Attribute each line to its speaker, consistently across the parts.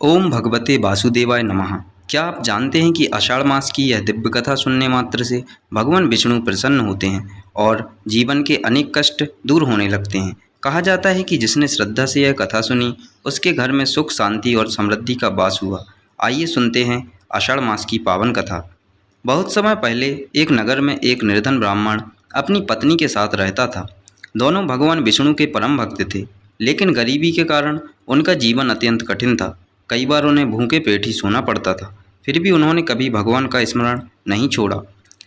Speaker 1: ओम भगवते वासुदेवाय नमः। क्या आप जानते हैं कि आषाढ़ मास की यह दिव्य कथा सुनने मात्र से भगवान विष्णु प्रसन्न होते हैं और जीवन के अनेक कष्ट दूर होने लगते हैं। कहा जाता है कि जिसने श्रद्धा से यह कथा सुनी उसके घर में सुख शांति और समृद्धि का वास हुआ। आइए सुनते हैं आषाढ़ मास की पावन कथा। बहुत समय पहले एक नगर में एक निर्धन ब्राह्मण अपनी पत्नी के साथ रहता था। दोनों भगवान विष्णु के परम भक्त थे, लेकिन गरीबी के कारण उनका जीवन अत्यंत कठिन था। कई बार उन्हें भूखे पेट ही सोना पड़ता था, फिर भी उन्होंने कभी भगवान का स्मरण नहीं छोड़ा।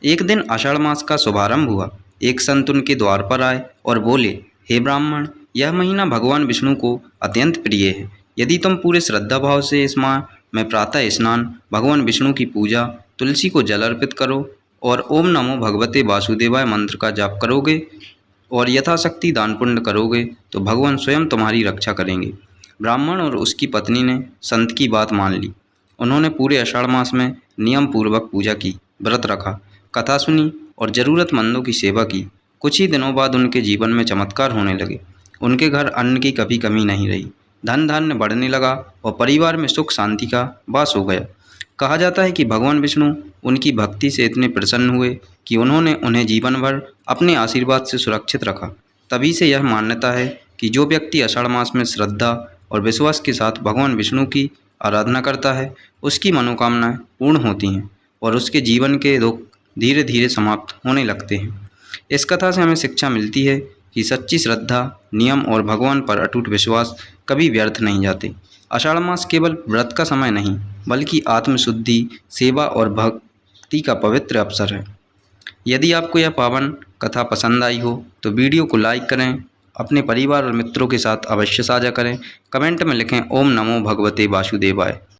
Speaker 1: एक दिन आषाढ़ मास का शुभारंभ हुआ। एक संत उनके द्वार पर आए और बोले, हे ब्राह्मण, यह महीना भगवान विष्णु को अत्यंत प्रिय है। यदि तुम पूरे श्रद्धा भाव से इस माह में प्रातः स्नान, भगवान विष्णु की पूजा, तुलसी को जल अर्पित करो और ओम नमो भगवते वासुदेवाय मंत्र का जाप करोगे और यथाशक्ति दान पुण्य करोगे तो भगवान स्वयं तुम्हारी रक्षा करेंगे। ब्राह्मण और उसकी पत्नी ने संत की बात मान ली। उन्होंने पूरे आषाढ़ मास में नियम पूर्वक पूजा की, व्रत रखा, कथा सुनी और ज़रूरतमंदों की सेवा की। कुछ ही दिनों बाद उनके जीवन में चमत्कार होने लगे। उनके घर अन्न की कभी कमी नहीं रही, धन धान्य बढ़ने लगा और परिवार में सुख शांति का वास हो गया। कहा जाता है कि भगवान विष्णु उनकी भक्ति से इतने प्रसन्न हुए कि उन्होंने उन्हें जीवन भर अपने आशीर्वाद से सुरक्षित रखा। तभी से यह मान्यता है कि जो व्यक्ति आषाढ़ मास में श्रद्धा और विश्वास के साथ भगवान विष्णु की आराधना करता है, उसकी मनोकामनाएं पूर्ण होती हैं और उसके जीवन के दुख धीरे धीरे समाप्त होने लगते हैं। इस कथा से हमें शिक्षा मिलती है कि सच्ची श्रद्धा, नियम और भगवान पर अटूट विश्वास कभी व्यर्थ नहीं जाते। आषाढ़ मास केवल व्रत का समय नहीं, बल्कि आत्मशुद्धि, सेवा और भक्ति का पवित्र अवसर है। यदि आपको यह पावन कथा पसंद आई हो तो वीडियो को लाइक करें, अपने परिवार और मित्रों के साथ अवश्य साझा करें। कमेंट में लिखें ओम नमो भगवते वासुदेवाय।